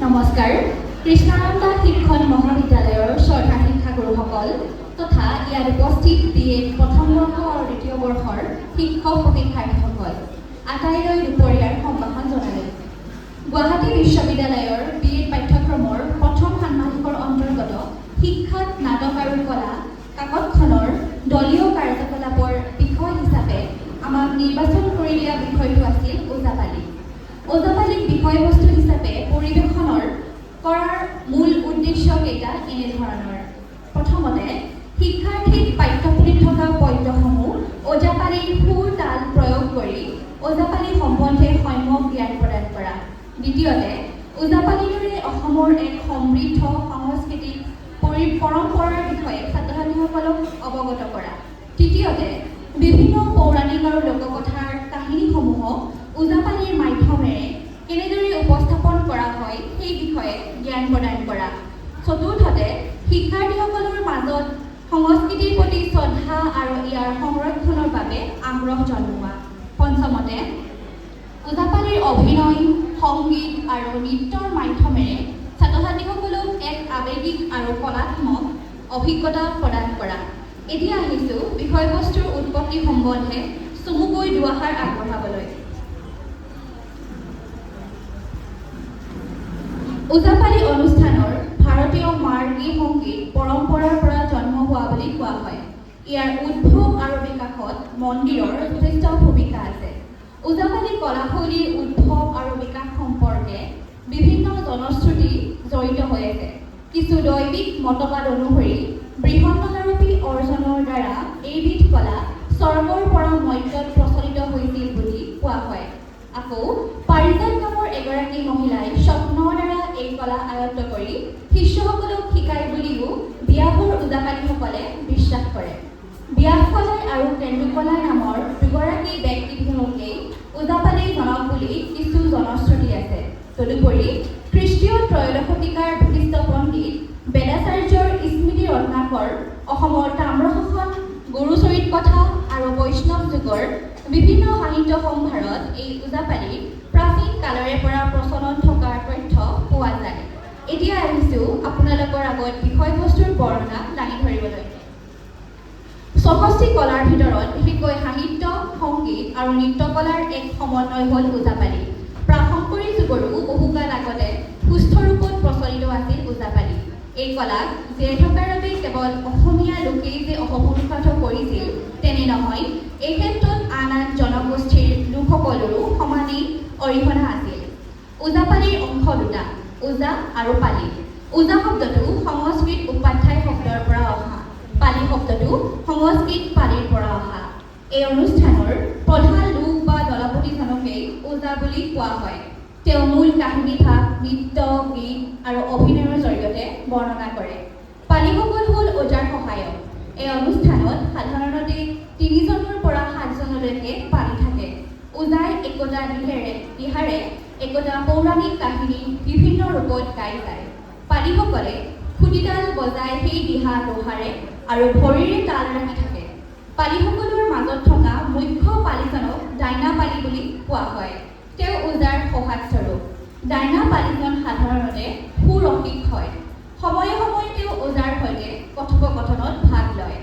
নমস্কাৰ। কৃষ্ণানন্দ শিক্ষণ মহাবিদ্যালয়ৰ শ্ৰদ্ধা শিক্ষাগুৰুসকল তথা ইয়াত উপস্থিত BA প্ৰথম বৰ্ষ আৰু দ্বিতীয় বৰ্ষৰ শিক্ষক প্ৰশিক্ষাৰ্থীসকল আটাইলৈ দুপৰীয়াৰ সম্ভাষণ জনালোঁ। গুৱাহাটী বিশ্ববিদ্যালয়ৰ BA পাঠ্যক্ৰমৰ প্ৰথম ষান্মাসিকৰ অন্তৰ্গত শিক্ষাত নাটক আৰু কলা কাকতখনৰ দলীয় কাৰ্যকলাপৰ বিষয় হিচাপে আমাক নিৰ্বাচন কৰি দিয়া বিষয়টো আছিল ওজাপালি। ওজাপালিক বিষয়বস্তু হিচাপে পৰিৱেশনৰ কৰাৰ মূল উদ্দেশ্য কেইটা এনেধৰণৰ। প্ৰথমতে শিক্ষাৰ্থীক পাঠ্যপুথিত থকা পদ্যসমূহ ওজাপালিৰ সুৰ তাল প্ৰয়োগ কৰি ওজাপালি সম্বন্ধে সম্যক জ্ঞান প্ৰদান কৰা। দ্বিতীয়তে ওজাপালিৰ দৰে অসমৰ এক সমৃদ্ধ সাংস্কৃতিক পৰম্পৰাৰ বিষয়ে ছাত্ৰ ছাত্ৰীসকলক অৱগত কৰা। তৃতীয়তে বিভিন্ন পৌৰাণিক আৰু লোককথাৰ কাহিনীসমূহক ওজাপালিৰ মাধ্যমেৰে কেনেদৰে উপস্থাপন কৰা হয় সেই বিষয়ে জ্ঞান প্ৰদান কৰা। চতুৰ্থতে শিক্ষাৰ্থীসকলৰ মাজত সংস্কৃতিৰ প্ৰতি শ্ৰদ্ধা আৰু ইয়াৰ সংৰক্ষণৰ বাবে আগ্ৰহ জন্মোৱা। পঞ্চমতে ওজাপালিৰ অভিনয় সংগীত আৰু নৃত্যৰ মাধ্যমেৰে ছাত্ৰ ছাত্ৰীসকলক এক আৱেগিক আৰু কলাত্মক অভিজ্ঞতা প্ৰদান কৰা। এতিয়া আহিছোঁ বিষয়বস্তুৰ উৎপত্তি সম্বন্ধে চমুকৈ দুআষাৰ আগবঢ়াবলৈ। ওজাপালি অনুষ্ঠানৰ ভাৰতীয় মাৰ্গী সংগীত পৰম্পৰাৰ পৰা জন্ম হোৱা বুলি কোৱা হয়। ইয়াৰ উদ্ভৱ আৰু বিকাশত মন্দিৰৰ যথেষ্ট ভূমিকা আছে। ওজাপালি কলাশৈলীৰ উদ্ভৱ আৰু বিকাশ সম্পৰ্কে বিভিন্ন জনশ্ৰুতি জড়িত হৈ আছে। কিছু দৈবিক মতবাদ অনুসৰি বৃহন্নলাৰূপী অৰ্জনৰ দ্বাৰা এইবিধ কলা স্বৰ্গৰ পৰা মৰ্ত্যত প্ৰচলিত হৈছিল বুলি কোৱা হয়। আকৌ পাৰিজাত নামৰ এগৰাকী মহিলাই স্বপ্নৰ দ্বাৰা এই কলা আয়ত্ত কৰি শিষ্যসকলক শিকায় বুলিও বিয়াহৰ ওজাপালিসকলে বিশ্বাস কৰে। ব্যাসকলাই আৰু কেন্দুকলাই নামৰ দুগৰাকী ব্যক্তিবিশেষকেই ওজাপালি জনক বুলি কিছু জনশ্ৰুতি আছে। তদুপৰি খ্ৰীষ্টীয় ত্ৰয়োদশ শতিকাৰ বিশিষ্ট পণ্ডিত বেদাচাৰ্যৰ স্মৃতি ৰত্নাকৰ অসমৰ তাম্ৰশাসন গুৰুচৰিত কথা আৰু বৈষ্ণৱ যুগৰ বিভিন্ন সাহিত্য সম্ভাৰত এই ওজাপালিৰ প্ৰাচীন কালৰে পৰা প্ৰচলন থকাৰ তথ্য পোৱা যায়। এতিয়া আহিছোঁ আপোনালোকৰ আগত বিষয়বস্তুৰ বৰ্ণনা দাঙি ধৰিবলৈ। ৬৪ কলাৰ ভিতৰত বিশেষকৈ সাহিত্য সংগীত আৰু নৃত্যকলাৰ এক সমন্বয় হ'ল ওজাপালি। প্ৰাশংকৰী যুগৰো বহুকাল আগতে সুস্থ ৰূপত প্ৰচলিত আছিল ওজাপালি। এই কলাক জীয়াই থকাৰ বাবে কেৱল অসমীয়া লোকেই যে অপপুৰুষাৰ্থ কৰিছিল তেনে নহয়, এই ক্ষেত্ৰত আন আন জনগোষ্ঠীৰ লোকসকলৰো সমানেই অৰিহণা আছিল। ওজাপালিৰ অংশ দুটা, ওজা আৰু পালি। ওজা শব্দটো সংস্কৃত উপাধ্যায় শব্দৰ পৰা অহা, পালি শব্দটো সংস্কৃত পালিৰ পৰা অহা। এই অনুষ্ঠানৰ প্ৰধান লোক বা দলপতিজনকেই ওজা বুলি কোৱা হয়। তেওঁ মূল কাহিনী ভাগ, নৃত্য, গীত আৰু অভিনয়ৰ জৰিয়তে বৰ্ণনা কৰে। পালিসকল হ'ল ওজাৰ সহায়ক। এই অনুষ্ঠানত সাধাৰণতে ৩জনৰ পৰা ৭জনলৈকে পালি থাকে। ওজাই একোটা দিহাৰে একোটা পৌৰাণিক কাহিনী বিভিন্ন ৰূপত গাই যায়। পালিসকলে খুটিতাল বজাই সেই দিহা দোহাৰে আৰু ভৰিৰে তাল ৰাখি থাকে। পালিসকলৰ মাজত থকা মুখ্য পালিজনক ডাইনা পালি বুলি কোৱা হয়। তেওঁ ওজাৰ সহায়স্বৰূপ। ডাইনা পালিজন সাধাৰণতে সুৰসিক হয়। সময়ে সময়ে তেওঁ ওজাৰ সৈতে কথোপকথনত ভাগ লয়।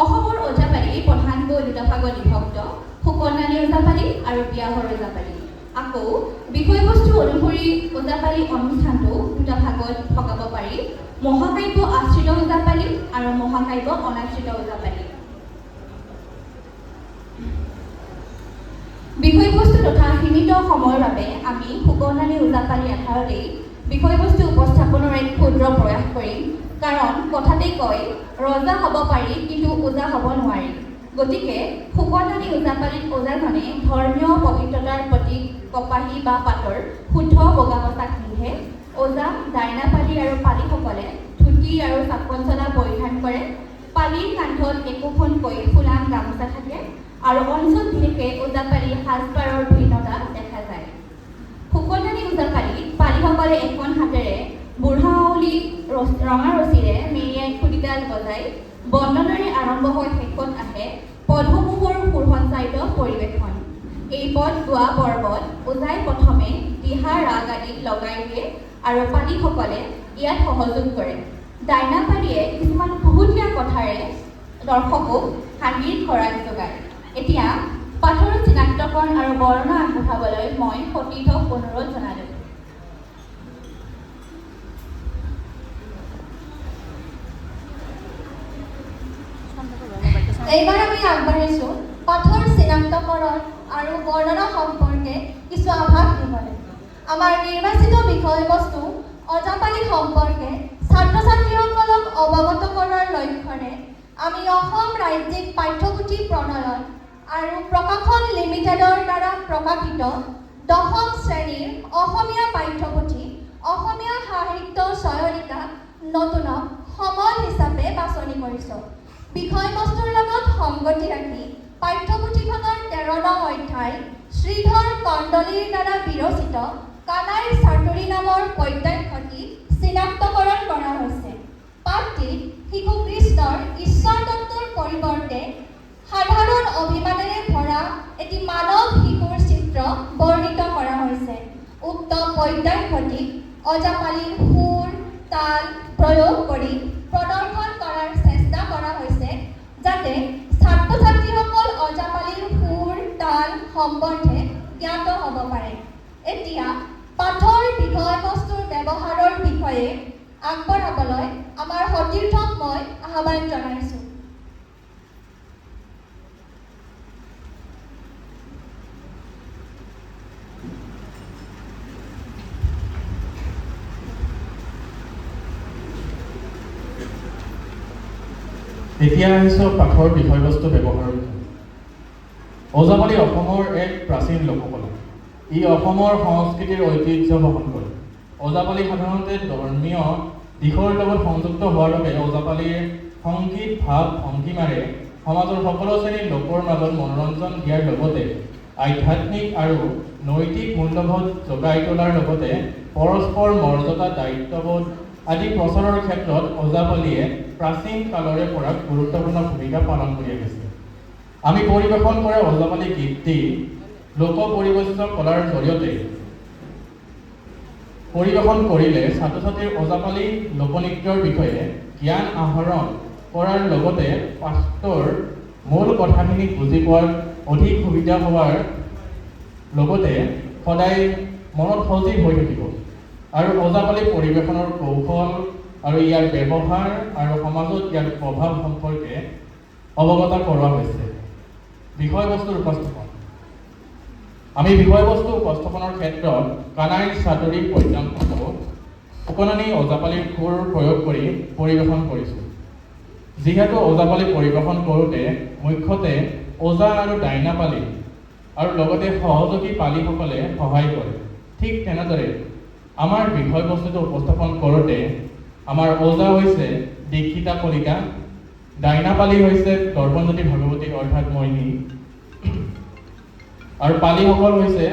অসমৰ ওজাপালি প্ৰধানকৈ দুটা ভাগত বিভক্ত, সুকন্যালী ওজাপালি আৰু বিয়াহৰ ওজাপালি। আকৌ বিষয়বস্তু অনুসৰি ওজাপালি অনুষ্ঠানটো দুটা ভাগত ভগাব পাৰি, মহাকাব্য আশ্ৰিত ওজাপালি আৰু মহাকাব্য অনাশ্ৰিত ওজাপালি। বিষয়বস্তু তথা সীমিত সময়ৰ বাবে আমি সুকন্যালী ওজাপালি আধাৰতেই বিষয়বস্তু উপস্থাপনৰ এক ক্ষুদ্ৰ প্ৰয়াস কৰিম। কাৰণ কথাতেই কয়, ৰজা হ'ব পাৰি কিন্তু ওজা হ'ব নোৱাৰি। গতিকে সুকন্যালী ওজাপালিত ওজাজনে ধৰ্মীয় পবিত্ৰতাৰ প্ৰতীক কপাহী বা পাতৰ শুদ্ধ বগা পোচাক পিন্ধে। ওজা, ডাইনাপালি আৰু পালিসকলে ধুতি আৰু চাপনচলা পৰিধান কৰে। পালিৰ কান্ধত একোখনকৈ ফুলাম গামোচা থাকে আৰু অঞ্চল বিশেষে ওজাপালিৰ সাজপাৰৰ ভিন্নতা দেখা যায়। সুকন্যালী ওজাপালিত পালিসকলে এখন হাতেৰে বুঢ়া আউলি ৰঙা ৰছীৰে মেৰিয়াই খুটিতাল বজাই বন্দনেৰে আৰম্ভ হৈ শেষত আহে পদসমূহৰ সুসঞ্চাৰিত পৰিৱেশন। এই পদ গোৱা পৰ্বত ওজাই প্ৰথমে দিহা ৰাগ আদি লগাই দিয়ে আৰু পালিসকলে ইয়াত সহযোগ কৰে। ডাইনাপালিয়ে কিছুমান বহুতীয়া কথাৰে দৰ্শকক হাঁহিৰ খৰাক যোগায়। এতিয়া পাঠৰ চিনাক্তকৰণ আৰু বৰ্ণনা আগবঢ়াবলৈ মই সতীৰ্থক অনুৰোধ জনালোঁ। এইবাৰ আমি আগবাঢ়িছোঁ পাঠৰ চিনাক্তকৰণ আৰু বৰ্ণনা সম্পৰ্কে কিছু আভাস দিবলৈ। আমাৰ নিৰ্বাচিত বিষয়বস্তু ওজাপালি সম্পৰ্কে ছাত্ৰ ছাত্ৰীসকলক অৱগত কৰাৰ লক্ষ্যৰে আমি অসম ৰাজ্যিক পাঠ্যপুথি প্ৰণয়ন আৰু প্ৰকাশন লিমিটেডৰ দ্বাৰা প্ৰকাশিত 10ম শ্ৰেণীৰ অসমীয়া পাঠ্যপুথি অসমীয়া সাহিত্য চয়নিকা নতুনক সমল হিচাপে বাছনি কৰিছোঁ। বিষয়বস্তুৰ লগত সংগতি ৰাখি পাঠ্যপুথিখনৰ 13 নং অধ্যায় শ্ৰীধৰ কণ্ডলীৰ দ্বাৰা বিৰচিত কানাইৰ চাতুৰী নামৰ পদ্যাংশটি চিনাক্তকৰণ কৰা হৈছে। পাঠটিত শিশু কৃষ্ণৰ ঈশ্বৰ তত্ত্বৰ পৰিৱৰ্তে সাধাৰণ অভিমানেৰে ভৰা এটি মানৱ শিশুৰ চিত্ৰ বৰ্ণিত কৰা হৈছে। উক্ত পদ্যাংশটিক ওজাপালিৰ সুৰ তাল প্ৰয়োগ কৰি প্ৰদৰ্শন কৰাৰ চেষ্টা কৰা হৈছে, যাতে ছাত্ৰ ছাত্ৰীসকল ওজাপালিৰ সুৰ তাল সম্বন্ধে জ্ঞাত হ'ব পাৰে। এতিয়া পাঠৰ বিষয়বস্তুৰ ব্যৱহাৰৰ বিষয়ে আগবঢ়াবলৈ আমাৰ সতীৰ্থক মই আহ্বান জনাইছোঁ। এতিয়া আহিছোঁ পাঠৰ বিষয়বস্তু ব্যৱহাৰৰ বিষয়ে। ওজাপালি অসমৰ এক প্ৰাচীন লোককলা। ই অসমৰ সংস্কৃতিৰ ঐতিহ্য বহন কৰে। ওজাপালি সাধাৰণতে ধৰ্মীয় দিশৰ লগত সংযুক্ত হোৱাৰ বাবে ওজাপালিৰ সংগীত ভাৱ ভংগীমাৰে সমাজৰ সকলো শ্ৰেণীৰ লোকৰ মাজত মনোৰঞ্জন দিয়াৰ লগতে আধ্যাত্মিক আৰু নৈতিক মূল্যবোধ জগাই তোলাৰ লগতে পৰস্পৰ মৰ্যাদা দায়িত্ববোধ আদি প্ৰচাৰৰ ক্ষেত্ৰত ওজাপালিয়ে প্ৰাচীন কালৰে পৰা গুৰুত্বপূৰ্ণ ভূমিকা পালন কৰি আহিছে। আমি পৰিৱেশন কৰা ওজাপালি গীতটি লোক পৰিবেশ্য কলাৰ জৰিয়তে পৰিৱেশন কৰিলে ছাত্ৰ ছাত্ৰীৰ ওজাপালি লোকনৃত্যৰ বিষয়ে জ্ঞান আহৰণ কৰাৰ লগতে পাঠটোৰ মূল কথাখিনি বুজি পোৱাৰ অধিক সুবিধা হোৱাৰ লগতে সদায় মনত সজীৱ হৈ থাকিব আৰু ওজাপালি পৰিৱেশনৰ কৌশল আৰু ইয়াৰ ব্যৱহাৰ আৰু সমাজত ইয়াৰ প্ৰভাৱ সম্পৰ্কে অৱগত কৰোৱা হৈছে। বিষয়বস্তুৰ উপস্থাপন। আমি বিষয়বস্তু উপস্থাপনৰ ক্ষেত্ৰত কানাইৰ চাতুৰী পদ্যাংশটো উপনানী ওজাপালিৰ সুৰ প্ৰয়োগ কৰি পৰিৱেশন কৰিছোঁ। যিহেতু ওজাপালি পৰিৱেশন কৰোঁতে মুখ্যতে ওজা আৰু ডাইনাপালি আৰু লগতে সহযোগী পালিসকলে সহায় কৰে, ঠিক তেনেদৰে আমাৰ বিষয়বস্তুটো উপস্থাপন কৰোঁতে আমাৰ ওজা হৈছে দীক্ষিতা কলিতা, ডাইনাপালি হৈছে দৰ্পণজ্যোতি ভাগৱতী অৰ্থাৎ মইনী, আৰু পালিসকল হৈছে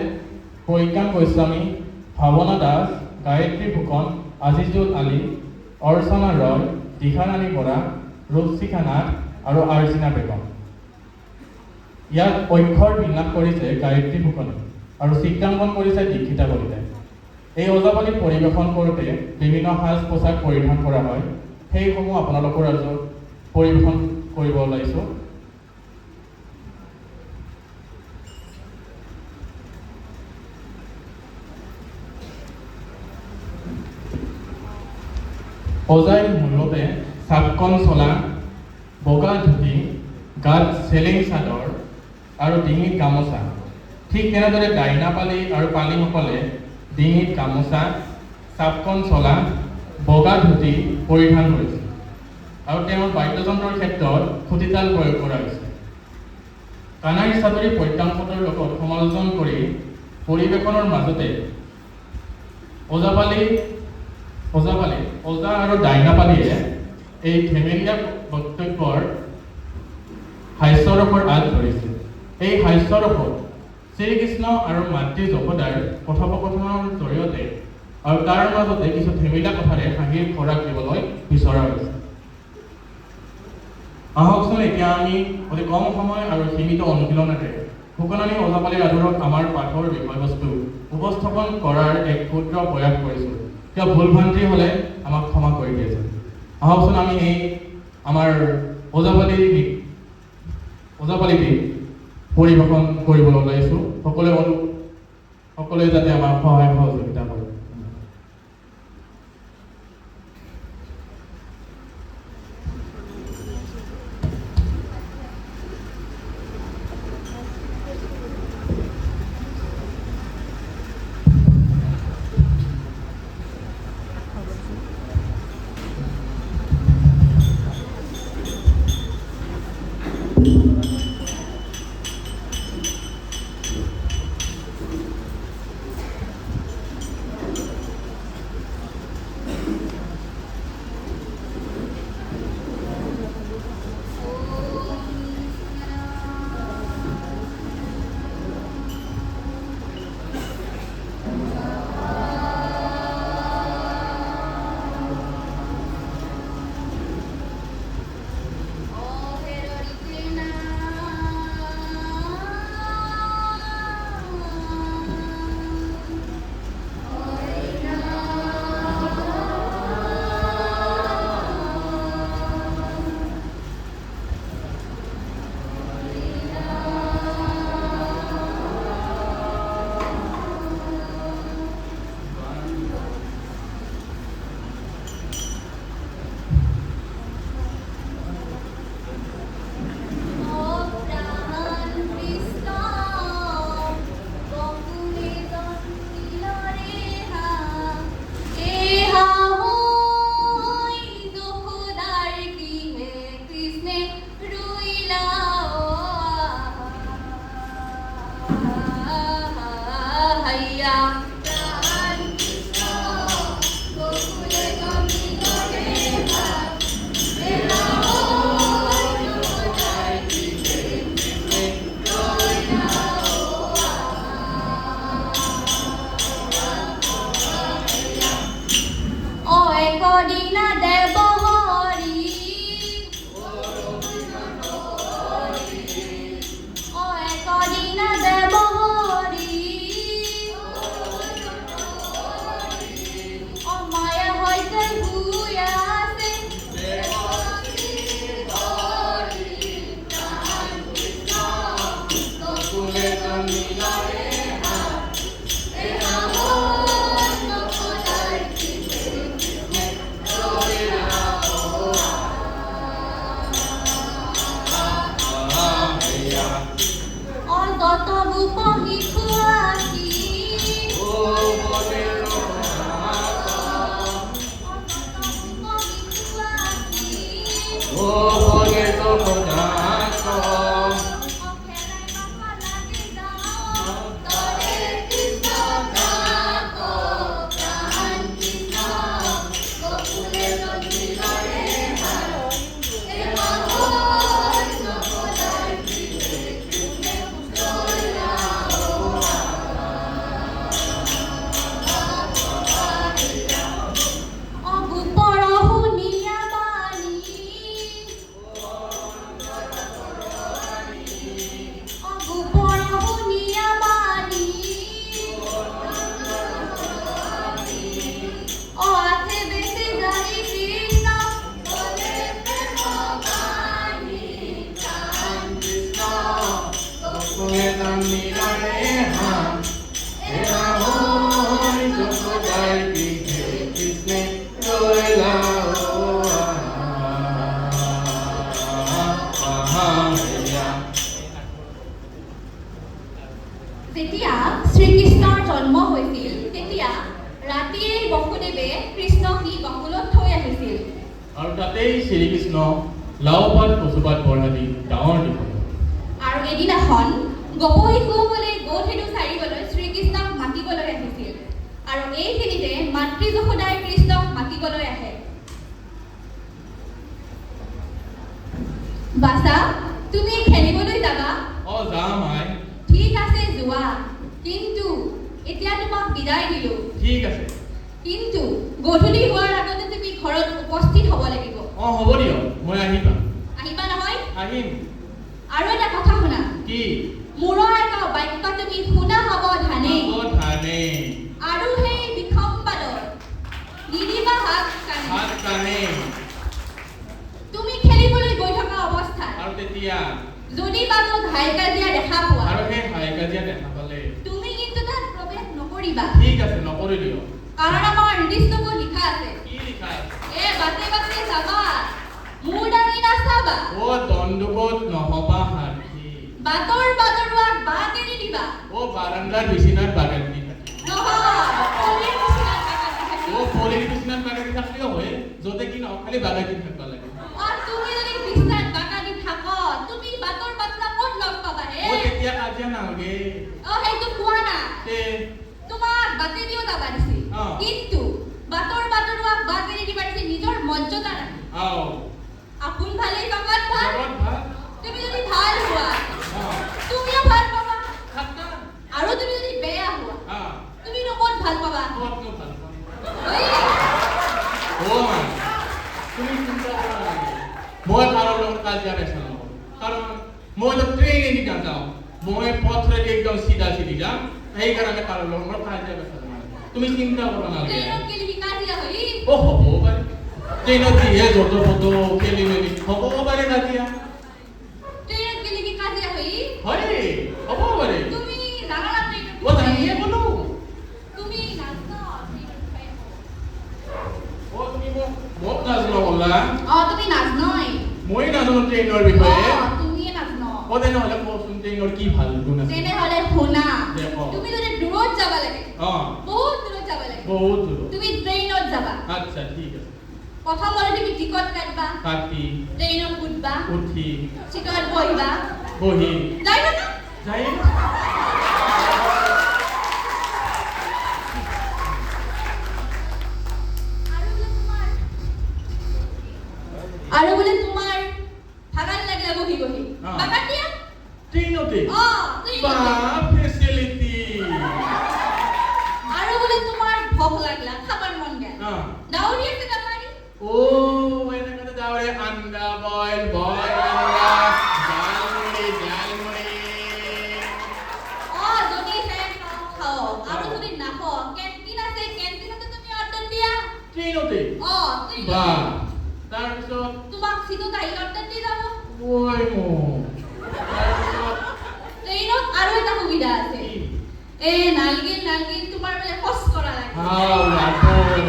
প্ৰজ্ঞা গোস্বামী, ভাৱনা দাস, গায়ত্ৰী ফুকন, আজিজুল আলী, অৰ্চনা ৰয়, দিশাৰাণী বৰা, ৰূপশিখা নাথ আৰু আৰ্জিনা বেগম। ইয়াত অক্ষৰ বিন্যাস কৰিছে গায়ত্ৰী ফুকনে আৰু চিত্ৰাংকন কৰিছে দীক্ষিতা কলিতাই। এই ওজাপালি পৰিৱেশন কৰোঁতে বিভিন্ন সাজ পোছাক পৰিধান কৰা হয়, সেইসমূহ আপোনালোকৰ আগত পৰিৱেশন কৰিব ওলাইছোঁ। ওজাই মূলতে চাপকন চলা, বগা ধুতি, গাত চেলেং চাদৰ আৰু ডিঙিত গামোচা। ঠিক তেনেদৰে ডাইনাপালি আৰু পালিসকলে ডিঙিত গামোচা, চাপকন চলা, বগা ধুতি পৰিধান কৰিছে আৰু তেওঁৰ বাদ্যযন্ত্ৰৰ ক্ষেত্ৰত খুটিতাল প্ৰয়োগ কৰা হৈছে। কানাইৰ চাতুৰী পদ্যাংশটোৰ লগত সমালোচন কৰি পৰিৱেশনৰ মাজতে ওজা আৰু ডাইনাপালিয়ে এই ধেমেলীয়া বক্তব্যৰ হাস্যৰসৰ আঁচ ধৰিছে। এই হাস্যৰসত শ্ৰীকৃষ্ণ আৰু মাতৃ যশোদাৰ কথোপকথনৰ জৰিয়তে আৰু তাৰ মাজতে কিছু ধেমেলীয়া কথাৰে হাঁহিৰ খোৰাক দিবলৈ বিচৰা হৈছে। আহকচোন এতিয়া আমি অতি কম সময় আৰু সীমিত অনুশীলনেৰে সুকননী ওজাপালিৰ আদৰত আমাৰ পাঠৰ বিষয়বস্তু উপস্থাপন কৰাৰ এক ক্ষুদ্ৰ প্ৰয়াস কৰিছোঁ। কিয় ভুল ভ্ৰান্তি হ'লে আমাক ক্ষমা কৰি দিয়ে। আহকচোন আমি এই আমাৰ ওজাপালিটি পৰিৱেশন কৰিবলৈ ওলাইছোঁ। সকলোৱে যাতে আমাৰ সহায় সহযোগিতা কৰে। যেতিয়া শ্ৰীকৃষ্ণৰ জন্ম হৈছিল তেতিয়া ৰাতিয়ে বসুদেৱে কৃষ্ণক নি গকুলত থৈ আহিছিল। আৰু তাতেই শ্ৰীকৃষ্ণ লাওপাত কচুপাত বৰহাদি ডাঙৰ দীঘল। আৰু এদিনাখন গোপশিশুসকলে গোধেনু চাৰিবলৈ শ্ৰীকৃষ্ণক মাতিবলৈ আহিছিল। আৰু এইখিনিতে মাতৃ যশোদাই কৃষ্ণক মাতিবলৈ আহে। বাছা, তুমি খেলিবলৈ যাবা? যাম আই। ঠিক আছে, যোৱা। কিন্তু এতিয়া তোমাক বিদায় দিলো। ঠিক আছে। কিন্তু গধূলি হোৱাৰ আগতে তুমি ঘৰত উপস্থিত হ'ব লাগিব। হ'ব দিয়ক, মই আহিবা। আহিবা নহয়? আহিম। আৰু এটা কথা শুনা। কি? মূৰৰ এটা বাক্য তুমি শুনা সাৱধানে সাৱধানে আৰু সেই বিসম্বাদৰ নিদিবা হাত কাণে হাত কাণে তুমি খেলিবলৈ গৈ থকা অৱস্থাত আৰু তেতিয়া যদি বাটত হাই কাজিয়া দেখা পোৱা আৰু সেই হাই কাজিয়া দেখা পালে তুমি কিন্তু তাত প্ৰৱেশ নকৰিবা ঠিক আছে নকৰি দিয়ক কাৰণ আমাৰ নিৰ্দিষ্টকৈ লিখা আছে কি লিখা আছে বাটে বাটে যাবা মূৰ দাঙি নাচাবা ও দণ্ডবোধ নহবা সাৰ্থী বাটৰ বাটৰুৱাক বাট এৰি দিবা ও বাৰান্দাৰ বিচনাত বাগান দি থাকি নহয় পলিৰ নিচিনা বাগান দি ও থাকিবা। পলিৰ বিচনাত বাগান দি থাকিলেও হয় য'তে কি নহওক খালি বাগান দি থাকিব লাগে তুমি যদি বিছনাত বাগান দি থাক তুমি বাটৰ বাটৰুৱা ক'ত লগ পাবা ও তেতিয়া কাজিয়া নালাগে সেইটো কোৱা না তে তোমাক বাটে দিও যাবা দিছে অ। কিন্তু বাটৰ বাটৰুৱাক বাট এৰি দিবা দিছে নিজৰ মৰ্যাদা ৰাখি আও আপোন ভালেই জগত ভাল ঘৰত ভাল তুমি যদি ভাল হোৱা অ তুমিও ভাল পাবা থাকা আৰু তুমি যদি বেয়া হোৱা আ তুমিনো ক'ত ভাল পাবা ক'তনো ভাল পাম ঐ, ও মা তুমি চিন্তা কৰা নালাগে মই কাৰো লগত কাজিয়া পেচাল নকৰোঁ কাৰণ মইতো ট্ৰেইনেদি নাযাওঁ মই পথৰেদি একদম চিধা চিধি যাম সেইকাৰণে কাৰো লগত মই কাজিয়া পেচাল নকৰোঁ তুমি চিন্তা কৰিব নালাগে ট্ৰেইনত গেলি কাজিয়া হয় ও হ'ব পাৰে ট্ৰেইনত যিহে য'ত প'ত খেলি মেলি হ'ব পাৰে কাজিয়া ট্ৰেইনত গেলি কাজিয়া হয় হয় হ'ব পাৰে তুমি জানা না ট্ৰেইনত ও জানিয়ে বোলো তুমি নাজানা ট্ৰেইনত খাই ও তুমি মোক নাজানো ক'লা তুমি নাজানই মই নাজানো ট্ৰেইনৰ বিষয়ে তুমিয়ে নাজান ও তেনেহ'লে কচোন ট্ৰেইনৰ কি ভাল গুণ আছে তেনেহ'লে শুনা দে ক। তুমি যদি দূৰত যাব লাগে অ বহুত দূৰত যাব লাগে বহুত দূৰ তুমি ট্ৰেইনত যাবা আচ্ছা ঠিক আছে প্ৰথমতে তুমি টিকট কাটিবা কাটি ট্ৰেইনত উঠবা উঠি চিটত বহিবা বহি যাই থাকা যাই আৰু বোলে তোমাৰ ভাগান লাগিলে বহি বহি অ। বাগান দিয়া ট্ৰেইনতে ট্ৰেইনতে। বা ফেচিলিটি আৰু বোলে তোমাৰ ভোক লাগলা খাবাৰ মন গেল অ দাউৰি আছে কামাৰি ও এনেকে যাওঁৰে আন্দা বইল বইল আন্দা জালমুড়ি যদি হে খাও আৰু যদি নাখাও কেন্টিন আছে কেন্টিনতে তুমি অৰ্ডাৰ দিয়া ট্ৰেইনতে ট্ৰেইনত। বা তাৰপিছত তোমাক সিটোত আহি অৰ্ডাৰ দি যাব ওই মো তাৰপিছত ট্ৰেইনত আৰু এটা সুবিধা আছে কি? নালগিল তোমাৰ বোলে খোজ কৰা লাগে হাও বাপৰে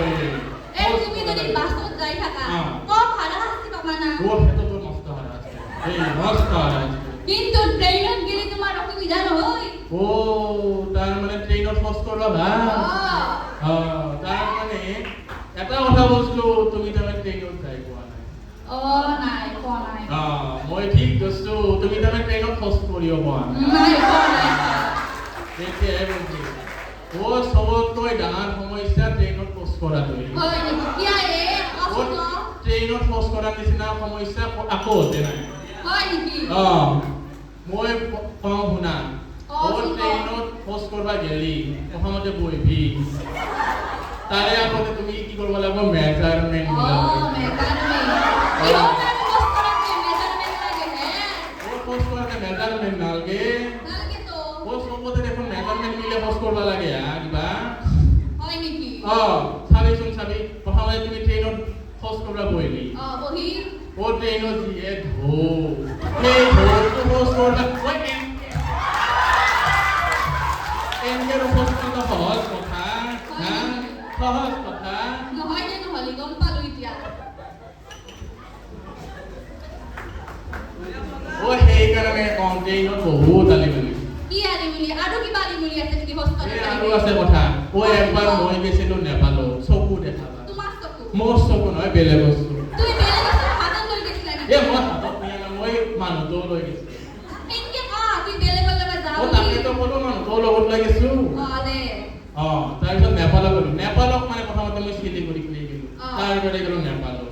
তুমি যদি বাছত যাই থাকা অ। কম ভাড়া হাসি পাবা না ও সেইটো তো মস্ত হারা আছে এই মস্ত হারা আছে কিন্তু ট্রেনত গেলে তোমার অসুবিধা নহয় ও তার মানে ট্রেনত খোঁজ করবা ভাল তার মানে এটা কথা বলছো তুমি তাহলে ট্রেনত যাই পোৱা নাই নাই কোৱা নাই মই ঠিক কৈছো তুমি তাহলে ট্ৰেনত খোঁজ কৰিও পোৱা নাই নাই কোৱা নাই তেতিয়াহে বলছি ও সবতকৈ ডাঙৰ সমস্যা ট্ৰেনত খোঁজ কৰাটোই হয় নেকি কিয়া ও ট্ৰেনত খোঁজ কৰাৰ নিচিনা সমস্যা আকৌ হতে নাই হয় নেকি মই কওঁ শুনা ও ট্ৰেইনত খোজ কৰবা গেলি প্ৰথমতে বহিবি তাৰে আগতে তুমি কি কৰিব লাগিব মেজাৰমেণ্ট খোজ কৰাতে মেজাৰমেণ্ট নালগে ও চবতে দেখোন মেজাৰমেণ্ট মিলে খোজ কৰবা লাগে কিবা হয় নেকি চাবিচোন চাবি প্ৰথমতে তুমি ট্ৰেইনত খোজ কৰবা বহিলি বহি ও ট্রেনত দিয়ে ধো এই ধোটো খোঁজ করবা ওই এনকের খোঁজ করতে সহজ কথা হ্যাঁ সহজ কথা নহয় নে নহলি গম পালো এতিয়া ও সেইকাৰণে কম ট্ৰেইনত বহুত আলিমেলি কি আলিমুলি আৰু কিবা আলিমুলি আছে নেকি হোষ্টেলত এই আৰু আছে কথা ও একবাৰ মই গৈছিলো নেপালত চকু দেখাবা তোমাৰ চকু মোৰ চকু নহয় বেলেগ বস্তু তুমি বেলেগ বস্তু হাতত লৈ গৈছিলা নেকি এই মই হাতত নিয়া নাই মই মানুহটো লৈ গৈছো এনেকে তুই বেলেগৰ লগত যাও ও তাকেতো ক'লো মানুহটো লগত লৈ গৈছো দে তাৰপিছত নেপালত গ'লো নেপালক মানে প্ৰথমতে মই শিলিগুড়িত লৈ গ'লো অ। তাৰপৰা গ'লো নেপালত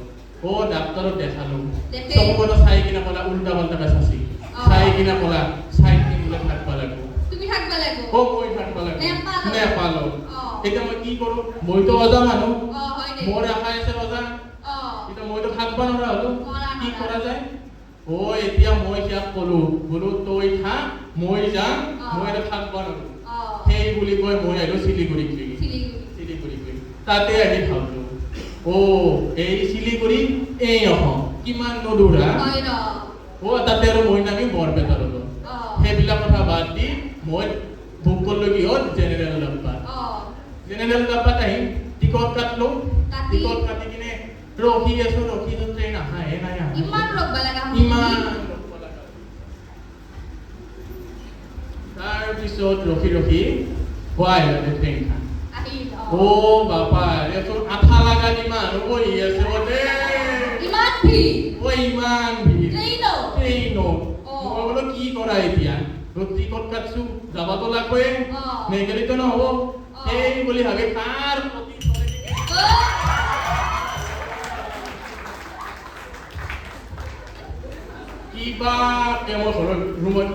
ডাক্তৰক দেখালো দেখে। চকুতো চাই কিনে ক'লা উল্টা পাল্টা চাচি অ। চাই কিনে ক'লা চাইড বোলে থাকবা লাগিব তুমি থাকবা লাগিব মই থাকবা লাগিব নেপালত। নেপালত অ। এতিয়া মই কি কৰোঁ মইতো অজা মানুহ হয় দে মোৰ আশা আছে অজা এতিয়া মইতো থাকবা নোৱাৰা হ'লো নোৱাৰা, কি নোৱাৰা। কৰা যায় এতিয়া মই সিয়াক ক'লো বোলো তই থাক মই যাম মই এটা থাকিব নোৱাৰো সেই বুলি কৈ মই আহিলো শিলিগুৰিত তাতে আহি ভাবলো এই শিলিগুৰি এই অসম কিমান নদূৰা তাতে আৰু মই নামি বৰপেটাৰ সেইবিলাক কথা বাদ দি মই বুক কৰিলো কি হ'ল জেনেৰেল ডাব্বাত আহিম টিকট কাটলো টিকট কাটি কিনে ৰখি আছো ট্ৰেইন আহায়ে নাই ইমান ৰখবা লাগা তাৰপিছত ৰখি হোৱাই লাগে ট্ৰেইনখন বাপা এচোন আঠা লাগা ইমান বহি আছে ইমান ভিৰ ট্ৰেইনত মই বোলো কি কৰা এতিয়া টিকট কাটছো যাবাতো লাগবে নেগেলিতো নহব সেই বুলি ভাবি তাৰ প্ৰতি কিবা মোৰ ঘৰৰ ৰুমত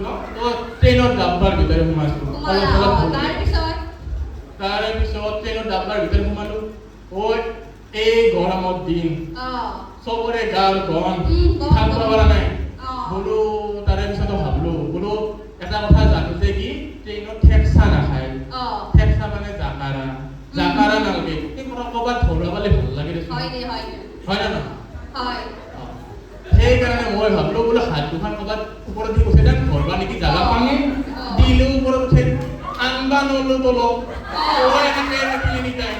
ট্ৰেইনৰ ডাব্বাৰ ভিতৰে সোমাইছো তাৰপিছত ট্ৰেইনৰ ডাব্বাৰ ভিতৰে সোমালো এই গৰমৰ দিন চবৰে গাৰ গৰম থাকিব পৰা নাই বোলো তাৰে পিছতো ভাবলো বোলো এটা কথা জানো যে কি ট্ৰেইনত ঠেকচা নাখায় ঠেকচা মানে জাকাৰা নালাগে এই কথা ক'ৰবাত ধৰুৱা পালে ভাল লাগে হয় না নহয় সেইকাৰণে মই ভাবলো বোলো হাত দুখন ক'ৰবাত ওপৰত দি উঠাই দেন ধৰবা নেকি জাগা পানী দিলেও ওপৰত উঠাই আনবা নলো তলক এনেকে ক্লিনি যায়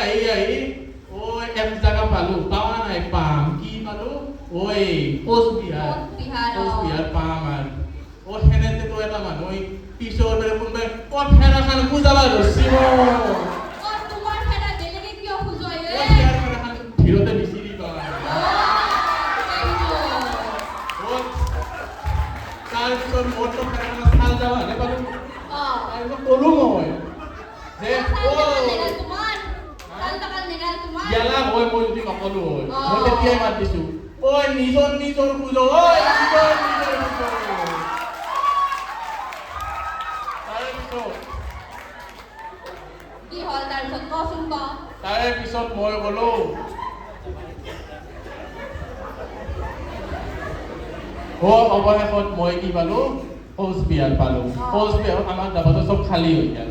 আহি এক জায়গা পালো পাওয়া নাই পাম কি পালো কোচবিহার পাম আর সেনেতে তো এটা মানুহ পিছৰ বেলে কোনবাই ফেৰাখান বুজাবা ধৰছি ভিৰতে বিচিৰি তাৰপিছত মোৰতো ফেৰাখান চাল যাবা হেনে পালো তাৰপিছত কলো মই যে ইয়ালা হয় মই যদি নকলো হয় মই তেতিয়াই মাত দিছো নিজৰ খুজো তাৰে পিছত মই গলো অৱশেষত মই কি পালো কোচবিহাৰ পালো কোচবিহাৰত আমাৰ জাগাটো চব খালী হৈ গ'ল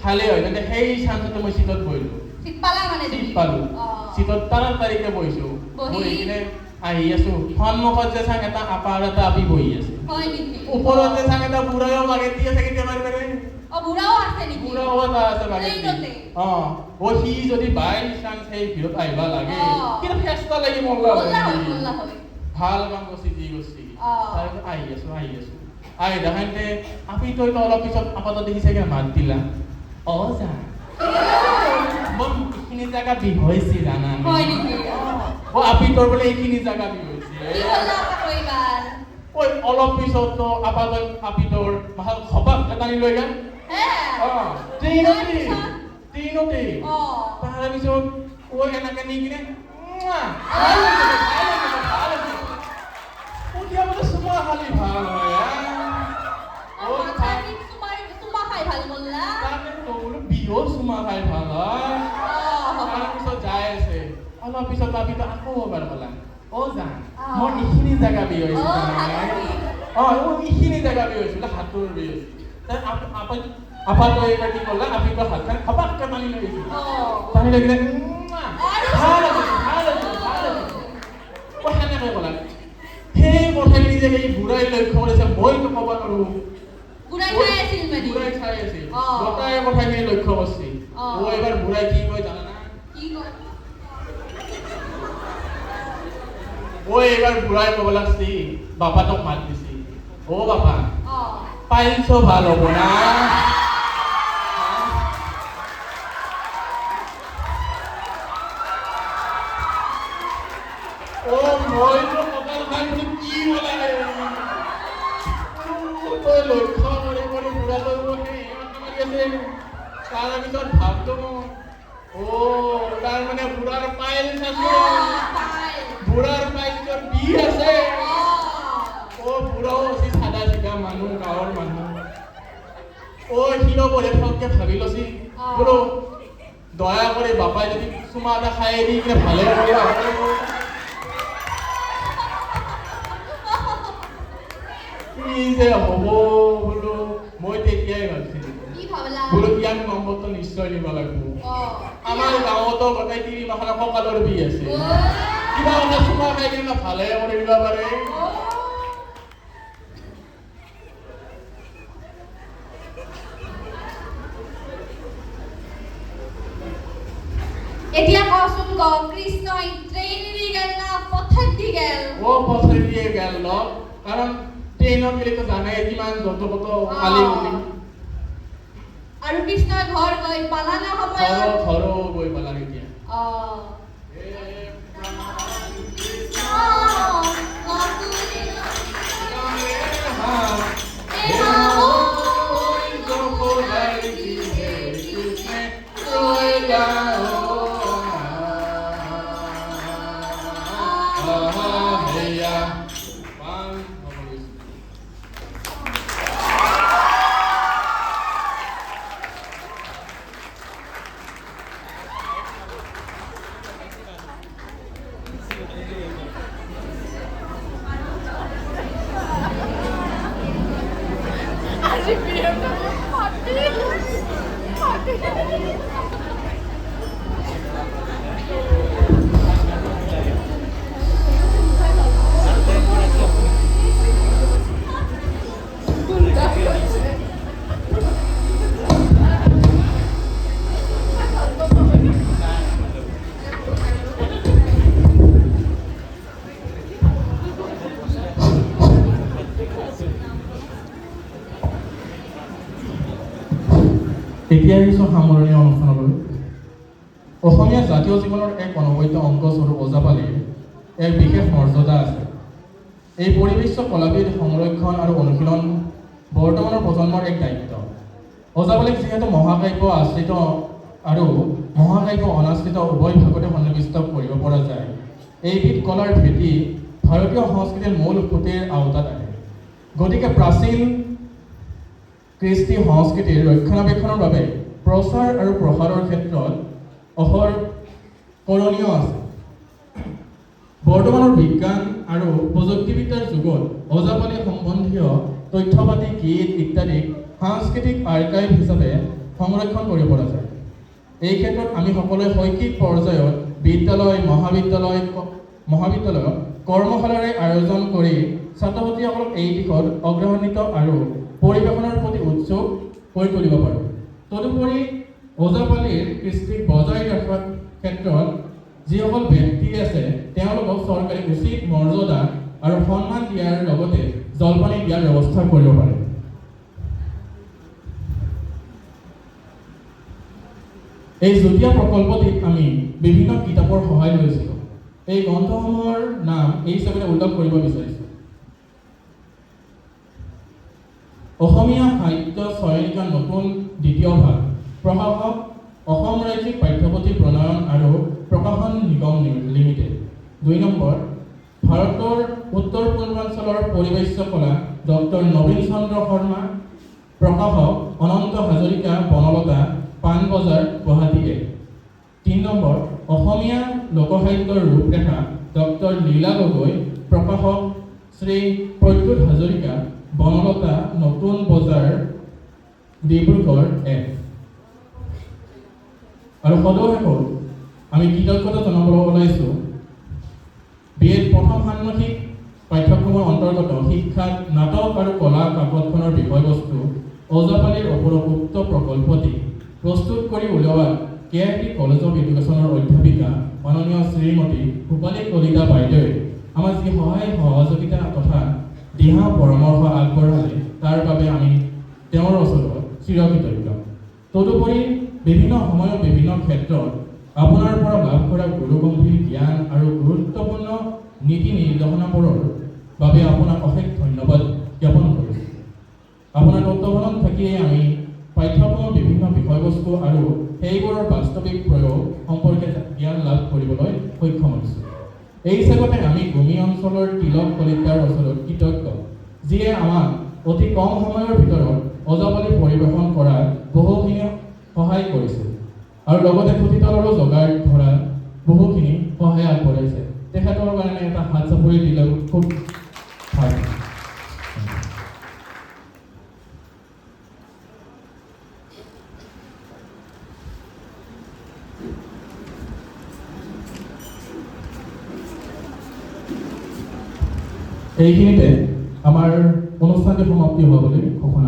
খালী হৈ যাওঁতে সেই চান্সতে মই চিটত বহিলো চিট পালো চিটত তাড়াতাড়িকে বহিছো বহি কিনে আহি আছো সন্মুখত যে চাং এটা আপা আৰু এটা আপি বহি আছে ওপৰত যে চাং এটা বুঢ়াও বাগেতি আছে কেতিয়া মাৰিব পাৰে বুঢ়াও এটা আছে বাগেতি সি যদি বাই চান্স সেই ভিৰত আহিবা লাগে কিন্তু ফেষ্টা লাগি মল্লা ভাল কাম কৰিছে যি কৰিছে তাৰপিছত আহি আছো আহি দেখাইতে আপি তই অলপ পিছত আপাতত দেখিছে কিনে মাত দিলা যা মই এইখিনি জাগা বিহৈছি জানা আপি তোৰ বোলে এইখিনি জাগা বিহৈছি অলপ পিছত আপি তোৰ ভাল খপাক এটানি লৈ গ'ল ট্ৰেইনতে তাৰ পিছত এনেকে নি কিনে চুমা খালি ভাল হয় বিহুত চুমা খাই ভাল হয় তাৰপিছত যাই আছে অলপ পিছত ভাবিতো আকৌ এবাৰ ক'লা যা মোৰ এইখিনি জাগা বিহ হৈছে এইখিনি জাগা বিহ হৈছিল হাতৰ বিহ হৈছিল আপাতো এইবাৰ কি ক'লা আপিতো হাতখন খপাককে টানি লৈ গৈছিল টানি লৈ কিনে ভাল সেনেকৈ ক'লা সেই কথাখিনি যে সেই বুঢ়াই লক্ষ্য কৰিছে মইতো ক'ব নোৱাৰো বুঢ়াই চাই আছিল গোটাই কথাখিনি লক্ষ্য কৰিছিল এবাৰ বুঢ়াই কি কয় জানা না এইবাৰ বুঢ়াই ক'ব লাগছি বাপাটোক মাত দিছি বাপা পাইলছ ভাল হ'ব না মইতো কপাল খাই কি বলে তই লক্ষ্য কৰি বুঢ়াটো তাৰপিছত ভাবলো তাৰ মানে বুঢ়াৰ পাইল বুঢ়াৰ পাইলটোৰ বিষ আছে বুঢ়াও আছে সাদা চিধা মানুহ গাঁৱৰ মানুহ শিৰ বৰে ফলকে ভাবি লৈছি বোলো দয়া কৰি বাপাই যদি চুমা এটা খাই দি কিনে ভালে কৰি যে হ'ব বোলো মই তেতিয়াই ভাবিছিলোঁ কি ভাবলা বোলো ইয়াক নম্বৰটো নিশ্চয় দিব লাগিব আমাৰ গাঁৱতো গোটেই তিনিমাহৰ কঁকালৰ বিষ আছে কিবা এটা চুমা খাই কিনে ভালে কৰি দিব পাৰে এতিয়া কচোন ক কৃষ্ণই ট্ৰেইন দি গেল না পথত দি গেল ও পথে দিয়ে গেল ন কাৰণ ট্ৰেইনত গেলেতো জানাই কিমান যত কালি বুলি আৰু কৃষ্ণই ঘৰ গৈ পালা না সময়ত ঘৰ গৈ পালা এতিয়া এতিয়া আহিছোঁ সামৰণি অনুষ্ঠানলৈ অসমীয়া জাতীয় জীৱনৰ এক অনবদ্য অংগ স্বৰূপ ওজাপালিৰ এক বিশেষ মৰ্যাদা আছে এই পৰিবেশ্য কলাবিধ সংৰক্ষণ আৰু অনুশীলন বৰ্তমানৰ প্ৰজন্মৰ এক দায়িত্ব ওজাপালিক যিহেতু মহাকাব্য আশ্ৰিত আৰু মহাকাব্য অনাশ্ৰিত উভয় ভাগতে সন্নিৱিষ্ট কৰিব পৰা যায় এইবিধ কলাৰ ভেটি ভাৰতীয় সংস্কৃতিৰ মূল খুঁটিৰ আওতাত আহে গতিকে প্ৰাচীন কৃষ্টি সংস্কৃতিৰ ৰক্ষণাবেক্ষণৰ বাবে প্ৰচাৰ আৰু প্ৰসাৰৰ ক্ষেত্ৰত অহৰ কৰণীয় আছে বৰ্তমানৰ বিজ্ঞান আৰু প্ৰযুক্তিবিদ্যাৰ যুগত ওজাপালি সম্বন্ধীয় তথ্যপাতি গীত ইত্যাদি সাংস্কৃতিক আৰ্কাইভ হিচাপে সংৰক্ষণ কৰিব পৰা যায় এই ক্ষেত্ৰত আমি সকলোৱে শৈক্ষিক পৰ্যায়ত বিদ্যালয় মহাবিদ্যালয়ত কৰ্মশালাৰে আয়োজন কৰি ছাত্ৰ ছাত্ৰীসকলক এই দিশত অগ্ৰগণিত আৰু পৰিৱেশনৰ প্ৰতি উৎসুক কৰি তুলিব পাৰোঁ তদুপৰি ওজাপালিৰ কৃষ্টিক বজাই ৰখাৰ ক্ষেত্ৰত যিসকল ব্যক্তি আছে তেওঁলোকক চৰকাৰে উচিত মৰ্যাদা আৰু সন্মান দিয়াৰ লগতে জলপানী দিয়াৰ ব্যৱস্থা কৰিব পাৰে এই যুটীয়া প্ৰকল্পটিত আমি বিভিন্ন কিতাপৰ সহায় লৈছিলোঁ এই গ্ৰন্থসমূহৰ নাম এই হিচাপে উল্লেখ কৰিব বিচাৰিছোঁ অসমীয়া সাহিত্য চয়নিকা নতুন দ্বিতীয় ভাগ প্ৰকাশক অসম ৰাজ্যিক পাঠ্যপুথি প্ৰণয়ন আৰু প্ৰকাশন নিগম লিমিটেড 2 নম্বৰ ভাৰতৰ উত্তৰ পূৰ্বাঞ্চলৰ পৰিবেশ্য কলা ডক্টৰ নবীন চন্দ্ৰ শৰ্মা প্ৰকাশক অনন্ত হাজৰিকা বনলতা পাণবজাৰ গুৱাহাটী 3 নম্বৰ অসমীয়া লোকসাহিত্যৰ ৰূপৰেখা ডক্টৰ লীলা গগৈ প্ৰকাশক শ্ৰী প্ৰদ্যুৎ হাজৰিকা বনলতা নতুন বজাৰ ডিব্ৰুগড় 1 আৰু সদৌ আমি কৃতজ্ঞতা জনাবলৈ ওলাইছোঁ বিএড প্ৰথম ষাণ্মাসিক পাঠ্যক্ৰমৰ অন্তৰ্গত শিক্ষাত নাটক আৰু কলা কাকতখনৰ বিষয়বস্তু ওজাপালিৰ ওপৰত উক্ত প্ৰকল্পটি প্ৰস্তুত কৰি উলিওৱা KIT কলেজ অফ এডুকেশ্যনৰ অধ্যাপিকা মাননীয় শ্ৰীমতী ভূপালী কলিতা বাইদেৱে আমাৰ যি সহায় সহযোগিতা তথা দিহা পৰামৰ্শ আগবঢ়ালে তাৰ বাবে আমি তেওঁৰ ওচৰত চিৰকৃতজ্ঞ তদুপৰি বিভিন্ন সময়ত বিভিন্ন ক্ষেত্ৰত আপোনাৰ পৰা লাভ কৰা গুৰুগম্ভীৰ জ্ঞান আৰু গুৰুত্বপূৰ্ণ নীতি নিৰ্দেশনাবোৰৰ বাবে আপোনাক অশেষ ধন্যবাদ জ্ঞাপন কৰিছোঁ আপোনাৰ তত্ত্বাৱধানত থাকিয়ে আমি পাঠ্যক্ৰমৰ বিভিন্ন বিষয়বস্তু আৰু সেইবোৰৰ বাস্তৱিক প্ৰয়োগ সম্পৰ্কে জ্ঞান লাভ কৰিবলৈ সক্ষম হৈছোঁ এই হিচাপতে আমি ভূমি অঞ্চলৰ তিলক কলিতাৰ ওচৰত কৃতজ্ঞ যিয়ে আমাক অতি কম সময়ৰ ভিতৰত ওজাপালি পৰিৱেশন কৰাত বহুখিনি সহায় কৰিছে আৰু লগতে পুথিতলৰো যোগাৰ ধৰাত বহুখিনি সহায় আগবঢ়াইছে তেখেতৰ কাৰণে এটা হাত চাপৰি দিলেও খুব ভাল এইখিনিতে আমাৰ অনুষ্ঠানটি সমাপ্তি হোৱা বুলি ঘোষণা